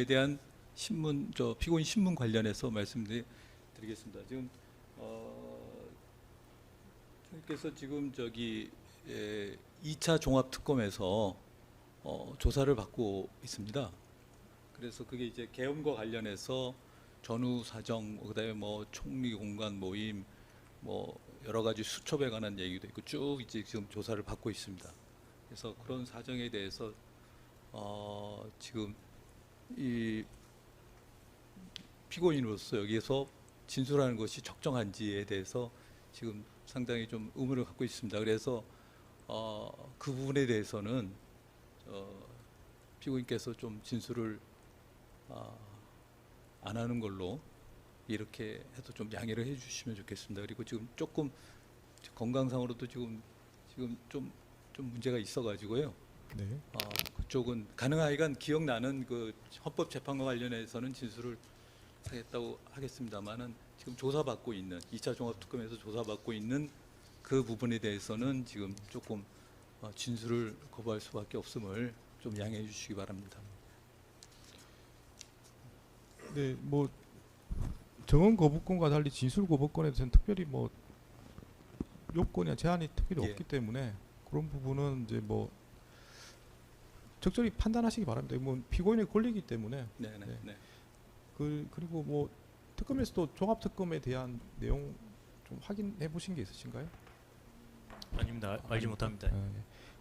대한 신문 피고인 신문 관련해서 말씀드리겠습니다. 지금 선생님께서 지금 2차 종합 특검에서 조사를 받고 있습니다. 그래서 그게 이제 계엄과 관련해서 전후 사정, 그다음에 뭐 총리 공간 모임, 뭐 여러 가지 수첩에 관한 얘기도 있고 쭉 이제 지금 조사를 받고 있습니다. 그래서 그런 사정에 대해서 지금 이 피고인으로서 여기에서 진술하는 것이 적정한지에 대해서 지금 상당히 좀 의문을 갖고 있습니다. 그래서 그 부분에 대해서는 피고인께서 좀 진술을 안 하는 걸로 이렇게 해도 좀 양해를 해주시면 좋겠습니다. 그리고 지금 조금 건강상으로도 지금 좀 문제가 있어가지고요. 네. 그쪽은 가능하기간 기억나는 그 헌법재판과 관련해서는 진술을 하겠다고 하겠습니다만은 지금 조사받고 있는 2차 종합특검에서 조사받고 있는 그 부분에 대해서는 지금 조금 진술을 거부할 수밖에 없음을 좀 양해해 주시기 바랍니다. 네, 뭐 정언 거부권과 달리 진술 거부권에 대해서는 특별히 뭐 요건이나 제한이 특별히 없기 때문에 그런 부분은 이제 뭐 적절히 판단하시기 바랍니다. 뭐 피고인의 권리이기 때문에. 네. 그리고 뭐 특검에서도 종합 특검에 대한 내용 좀 확인해 보신 게 있으신가요? 아닙니다. 알지 못합니다.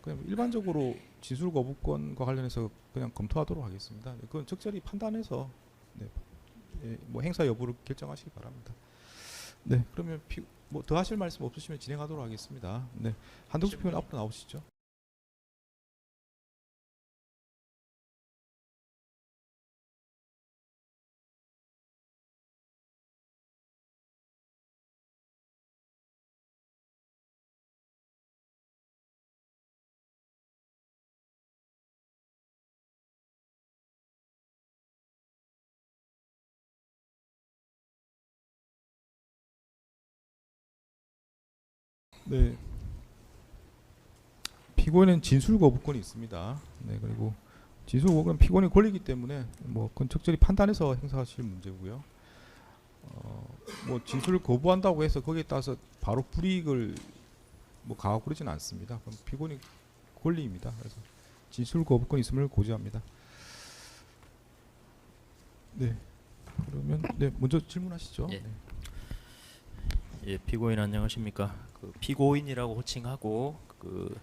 그냥 일반적으로 진술 거부권과 관련해서 그냥 검토하도록 하겠습니다. 그건 적절히 판단해서 뭐 행사 여부를 결정하시기 바랍니다. 네, 그러면 뭐 더 하실 말씀 없으시면 진행하도록 하겠습니다. 네, 한동수 피고인 앞으로 나오시죠. 네, 피고인은 진술 거부권이 있습니다. 네, 그리고 진술 거부권은 피고인의 권리이기 때문에 뭐 그건 적절히 판단해서 행사하실 문제고요. 뭐 진술을 거부한다고 해서 거기에 따라서 바로 불이익을 뭐 가하고 그러지는 않습니다. 그건 피고인의 권리입니다. 그래서 진술 거부권 있음을 고지합니다. 네, 그러면 먼저 질문하시죠. 예. 네. 예, 피고인 안녕하십니까? 그 피고인이라고 호칭하고 그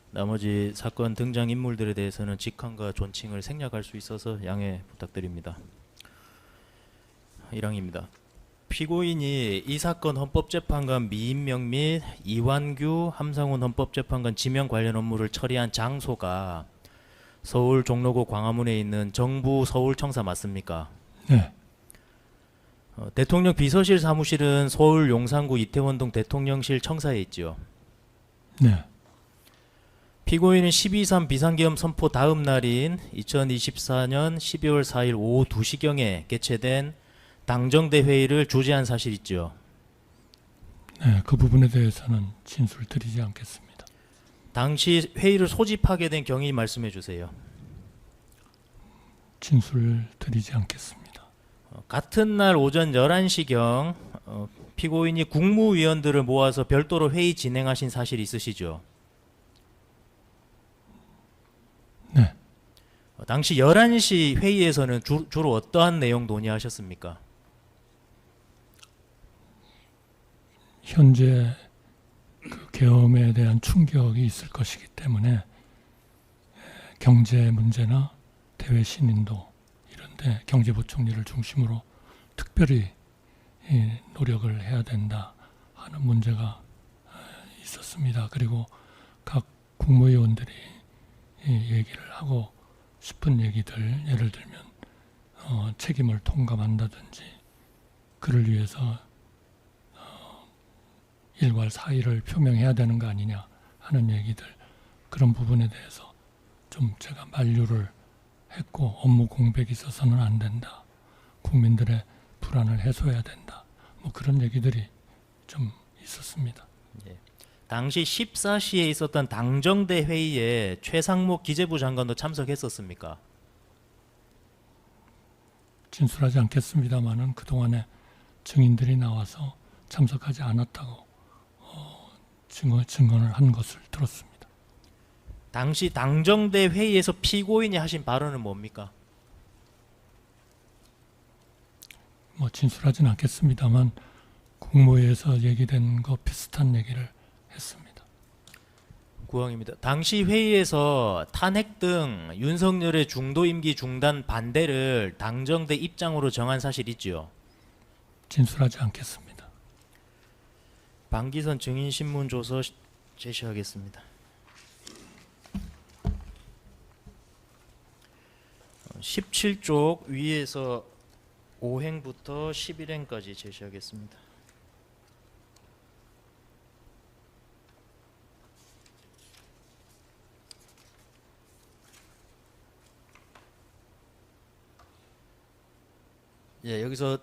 나머지 사건 등장 인물들에 대해서는 직함과 존칭을 생략할 수 있어서 양해 부탁드립니다. 1항입니다. 피고인이 이 사건 헌법재판관 미임명 및 이완규 함상훈 헌법재판관 지명 관련 업무를 처리한 장소가 서울 종로구 광화문에 있는 정부 서울청사 맞습니까? 네. 대통령 비서실 사무실은 서울 용산구 이태원동 대통령실 청사에 있죠. 네. 피고인은 12.3 비상계엄 선포 다음 날인 2024년 12월 4일 오후 2시경에 개최된 당정대 회의를 주재한 사실 있죠. 네, 그 부분에 대해서는 진술 드리지 않겠습니다. 당시 회의를 소집하게 된 경위 말씀해 주세요. 진술 드리지 않겠습니다. 같은 날 오전 11시경 피고인이 국무위원들을 모아서 별도로 회의 진행하신 사실 있으시죠? 네. 당시 11시 회의에서는 주로 어떠한 내용 논의하셨습니까? 현재 그 계엄에 대한 충격이 있을 것이기 때문에 경제 문제나 대외 신인도 이런데 경제부총리를 중심으로 특별히 노력을 해야 된다 하는 문제가 있었습니다. 그리고 각 국무위원들이 얘기를 하고 싶은 얘기들, 예를 들면 책임을 통감한다든지 그를 위해서 일괄 사의를 표명해야 되는 거 아니냐 하는 얘기들, 그런 부분에 대해서 좀 제가 만류를 했고, 업무 공백이 있어서는 안 된다, 국민들의 불안을 해소해야 된다, 뭐 그런 얘기들이 좀 있었습니다. 예. 당시 14시에 있었던 당정대 회의에 최상목 기재부 장관도 참석했었습니까? 진술하지 않겠습니다만은 그동안에 증인들이 나와서 참석하지 않았다고 증언을 한 것을 들었습니다. 당시 당정대 회의에서 피고인이 하신 발언은 뭡니까? 뭐 진술하지는 않겠습니다만 국무회의에서 얘기된 거 비슷한 얘기를 했습니다. 구항입니다. 당시 회의에서 탄핵 등 윤석열의 중도 임기 중단 반대를 당정대 입장으로 정한 사실 있지요. 진술하지 않겠습니다. 방기선 증인 신문 조서 제시하겠습니다. 17쪽 위에서 5행부터 11행까지 제시하겠습니다. 예, 여기서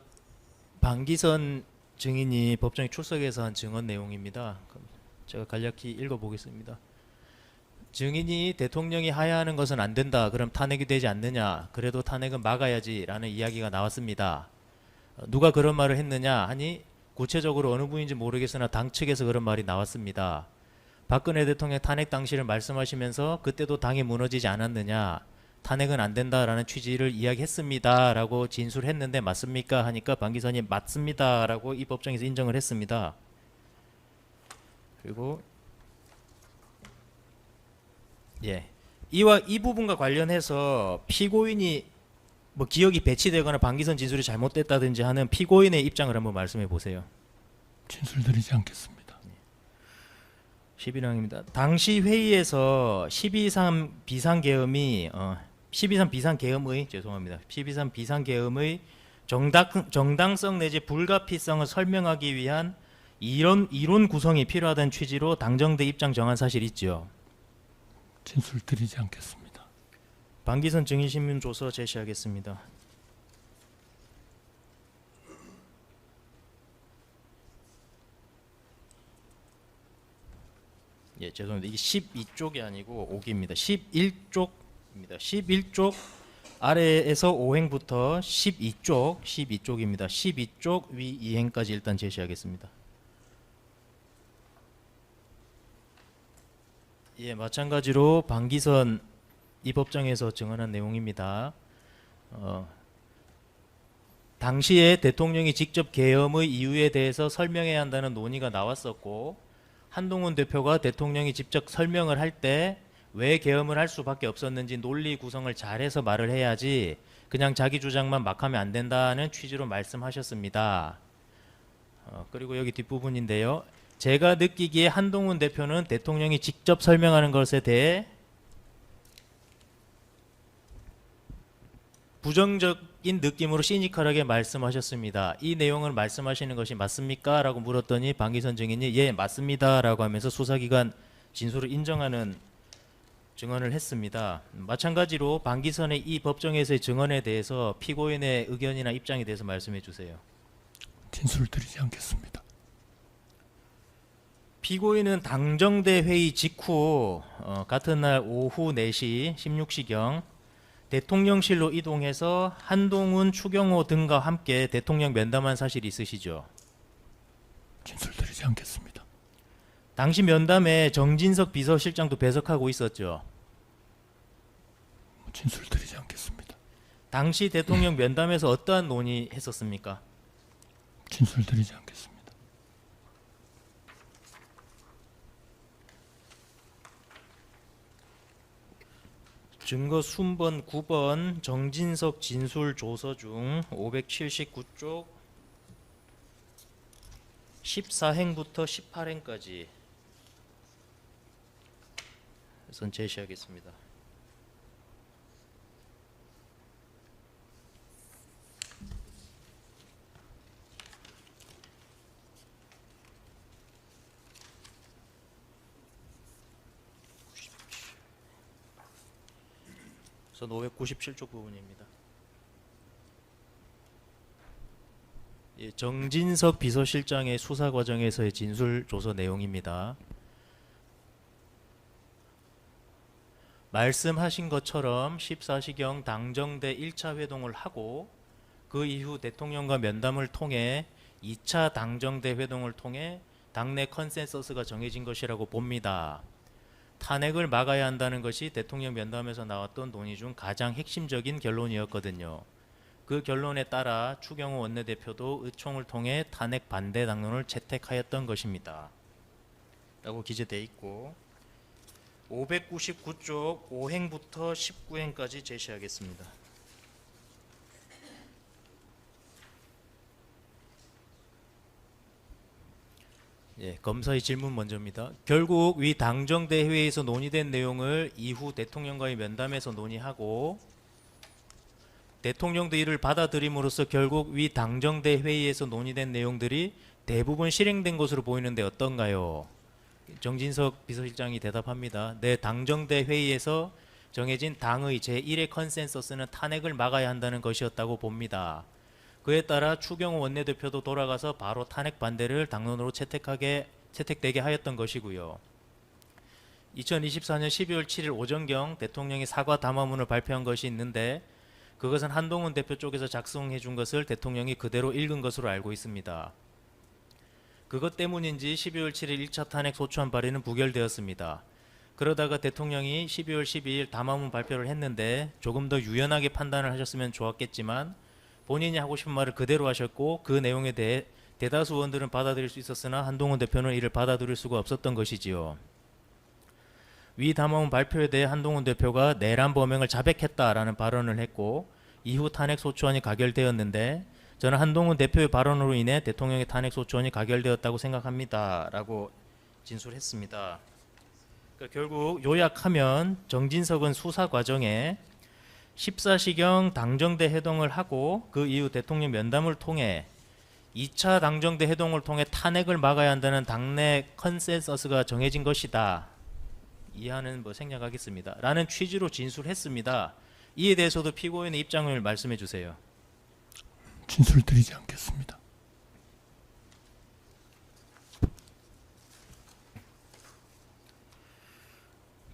방기선 증인이 법정에 출석해서 한 증언 내용입니다. 그럼 제가 간략히 읽어보겠습니다. 증인이 대통령이 하야하는 것은 안 된다. 그럼 탄핵이 되지 않느냐. 그래도 탄핵은 막아야지 라는 이야기가 나왔습니다. 누가 그런 말을 했느냐 하니 구체적으로 어느 분인지 모르겠으나 당 측에서 그런 말이 나왔습니다. 박근혜 대통령 탄핵 당시를 말씀하시면서 그때도 당이 무너지지 않았느냐. 탄핵은 안 된다라는 취지를 이야기했습니다 라고 진술했는데 맞습니까? 하니까 방기선이 맞습니다 라고 이 법정에서 인정을 했습니다. 그리고 이 부분과 관련해서 피고인이 뭐 기억이 배치되거나 방기선 진술이 잘못됐다든지 하는 피고인의 입장을 한번 말씀해 보세요. 진술드리지 않겠습니다. 11항입니다. 당시 회의에서 12.3 비상계엄의 12.3 비상계엄의 정당성 내지 불가피성을 설명하기 위한 이론 구성이 필요하다는 취지로 당정대 입장 정한 사실 있죠. 진술드리지 않겠습니다. 방기선 증인신문 조서 제시하겠습니다. 예, 죄송합니다. 이게 12쪽이 아니고 5기입니다. 11쪽입니다. 11쪽 아래에서 5행부터 12쪽입니다. 12쪽 위 2행까지 일단 제시하겠습니다. 예, 마찬가지로 방기선 이 법정에서 증언한 내용입니다. 당시에 대통령이 직접 계엄의 이유에 대해서 설명해야 한다는 논의가 나왔었고 한동훈 대표가 대통령이 직접 설명을 할 때 왜 계엄을 할 수밖에 없었는지 논리 구성을 잘해서 말을 해야지 그냥 자기 주장만 막 하면 안 된다는 취지로 말씀하셨습니다. 그리고 여기 뒷부분인데요. 제가 느끼기에 한동훈 대표는 대통령이 직접 설명하는 것에 대해 부정적인 느낌으로 시니컬하게 말씀하셨습니다. 이 내용을 말씀하시는 것이 맞습니까? 라고 물었더니 방기선 증인이 예 맞습니다 라고 하면서 수사기관 진술을 인정하는 증언을 했습니다. 마찬가지로 방기선의 이 법정에서의 증언에 대해서 피고인의 의견이나 입장에 대해서 말씀해 주세요. 진술드리지 않겠습니다. 피고인은 당정대 회의 직후 같은 날 오후 4시 16시경 대통령실로 이동해서 한동훈, 추경호 등과 함께 대통령 면담한 사실이 있으시죠? 진술드리지 않겠습니다. 당시 면담에 정진석 비서실장도 배석하고 있었죠? 진술드리지 않겠습니다. 당시 대통령 면담에서 어떠한 논의했었습니까? 진술드리지 않겠습니다. 증거 순번 9번 정진석 진술 조서 중 579쪽 14행부터 18행까지 우선 제시하겠습니다. 우선 597쪽 부분입니다. 예, 정진석 비서실장의 수사 과정에서의 진술 조서 내용입니다. 말씀하신 것처럼 14시경 당정대 1차 회동을 하고 그 이후 대통령과 면담을 통해 2차 당정대 회동을 통해 당내 컨센서스가 정해진 것이라고 봅니다. 탄핵을 막아야 한다는 것이 대통령 면담에서 나왔던 논의 중 가장 핵심적인 결론이었거든요. 그 결론에 따라 추경호 원내대표도 의총을 통해 탄핵 반대 당론을 채택하였던 것입니다. 라고 기재되어 있고 599쪽 5행부터 19행까지 제시하겠습니다. 예, 검사의 질문 먼저입니다. 결국 위 당정대 회의에서 논의된 내용을 이후 대통령과의 면담에서 논의하고 대통령도 이를 받아들임으로써 결국 위 당정대 회의에서 논의된 내용들이 대부분 실행된 것으로 보이는데 어떤가요? 정진석 비서실장이 대답합니다. 네, 당정대 회의에서 정해진 당의 제1의 컨센서스는 탄핵을 막아야 한다는 것이었다고 봅니다. 그에 따라 추경호 원내대표도 돌아가서 바로 탄핵 반대를 당론으로 채택되게 하였던 것이고요. 2024년 12월 7일 오전경 대통령이 사과 담화문을 발표한 것이 있는데 그것은 한동훈 대표 쪽에서 작성해 준 것을 대통령이 그대로 읽은 것으로 알고 있습니다. 그것 때문인지 12월 7일 1차 탄핵 소추안 발의는 부결되었습니다. 그러다가 대통령이 12월 12일 담화문 발표를 했는데 조금 더 유연하게 판단을 하셨으면 좋았겠지만 본인이 하고 싶은 말을 그대로 하셨고 그 내용에 대해 대다수 의원들은 받아들일 수 있었으나 한동훈 대표는 이를 받아들일 수가 없었던 것이지요. 위 담화문 발표에 대해 한동훈 대표가 내란 범행을 자백했다라는 발언을 했고 이후 탄핵 소추안이 가결되었는데 저는 한동훈 대표의 발언으로 인해 대통령의 탄핵 소추안이 가결되었다고 생각합니다. 라고 진술했습니다. 그러니까 결국 요약하면 정진석은 수사 과정에 14시경 당정대 회동을 하고 그 이후 대통령 면담을 통해 2차 당정대 회동을 통해 탄핵을 막아야 한다는 당내 컨센서스가 정해진 것이다. 이하는 생략하겠습니다. 라는 취지로 진술했습니다. 이에 대해서도 피고인의 입장을 말씀해 주세요. 진술 드리지 않겠습니다.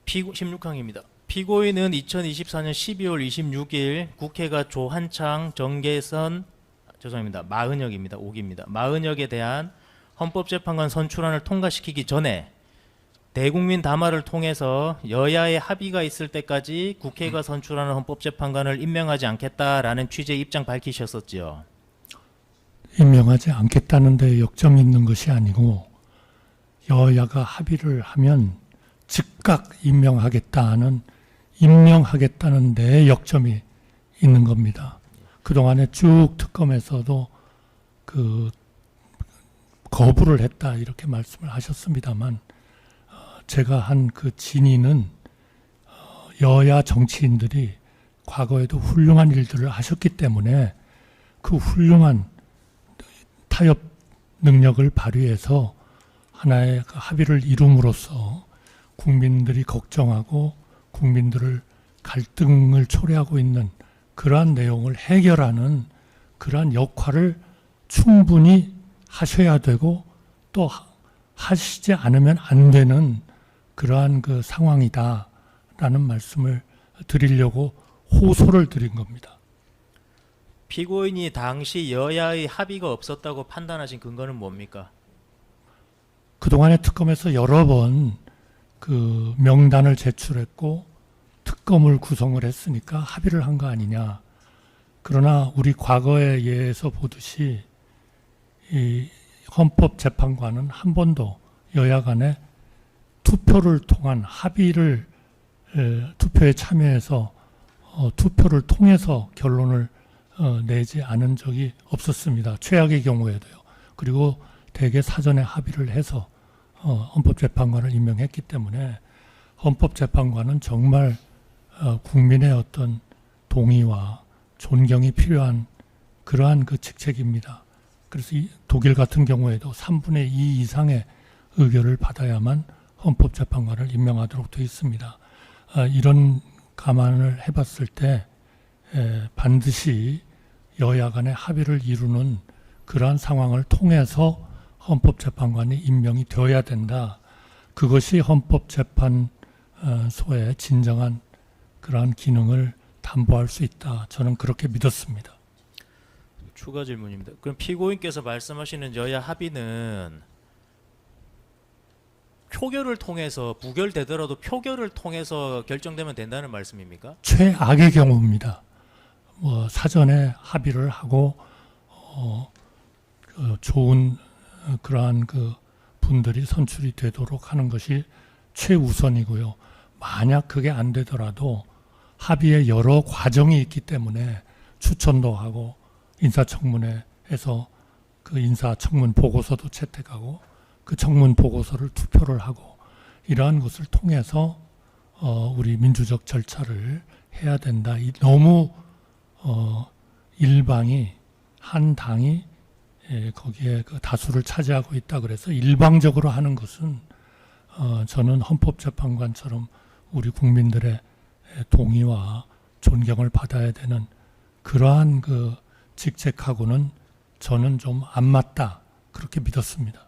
피고 16항입니다. 피고인은 2024년 12월 26일 국회가 조한창, 정계선, 마은혁입니다. 5기입니다. 마은혁에 대한 헌법재판관 선출안을 통과시키기 전에 대국민 담화를 통해서 여야의 합의가 있을 때까지 국회가 선출하는 헌법재판관을 임명하지 않겠다라는 취지의 입장 밝히셨었지요. 임명하지 않겠다는 데 역점이 있는 것이 아니고 여야가 합의를 하면 즉각 임명하겠다는 데 역점이 있는 겁니다. 그동안에 쭉 특검에서도 거부를 했다 이렇게 말씀을 하셨습니다만 제가 한 그 진위는 여야 정치인들이 과거에도 훌륭한 일들을 하셨기 때문에 그 훌륭한 타협 능력을 발휘해서 하나의 그 합의를 이룸으로써 국민들이 걱정하고 국민들을 갈등을 초래하고 있는 그러한 내용을 해결하는 그러한 역할을 충분히 하셔야 되고 또 하시지 않으면 안 되는 그러한 그 상황이다라는 말씀을 드리려고 호소를 드린 겁니다. 피고인이 당시 여야의 합의가 없었다고 판단하신 근거는 뭡니까? 그동안의 특검에서 여러 번 그 명단을 제출했고 특검을 구성을 했으니까 합의를 한 거 아니냐. 그러나 우리 과거에 예에서 보듯이 이 헌법재판관은 한 번도 여야 간에 투표를 통한 합의를 투표에 참여해서 투표를 통해서 결론을 내지 않은 적이 없었습니다. 최악의 경우에도요. 그리고 대개 사전에 합의를 해서 헌법재판관을 임명했기 때문에 헌법재판관은 정말 국민의 어떤 동의와 존경이 필요한 그러한 그 직책입니다. 그래서 독일 같은 경우에도 3분의 2 이상의 의결을 받아야만 헌법재판관을 임명하도록 되어 있습니다. 이런 감안을 해봤을 때 반드시 여야 간의 합의를 이루는 그러한 상황을 통해서 헌법재판관이 임명이 되어야 된다. 그것이 헌법재판소의 진정한 그러한 기능을 담보할 수 있다. 저는 그렇게 믿었습니다. 추가 질문입니다. 그럼 피고인께서 말씀하시는 여야 합의는 표결을 통해서 부결되더라도 표결을 통해서 결정되면 된다는 말씀입니까? 최악의 경우입니다. 뭐 사전에 합의를 하고 그 좋은 그러한 그 분들이 선출이 되도록 하는 것이 최우선이고요. 만약 그게 안 되더라도 합의에 여러 과정이 있기 때문에 추천도 하고 인사청문회에서 그 인사청문 보고서도 채택하고 그 청문 보고서를 투표를 하고 이러한 것을 통해서 우리 민주적 절차를 해야 된다. 너무 일방이 한 당이 거기에 그 다수를 차지하고 있다 그래서 일방적으로 하는 것은 저는 헌법재판관처럼 우리 국민들의 동의와 존경을 받아야 되는 그러한 그 직책하고는 저는 좀 안 맞다 그렇게 믿었습니다.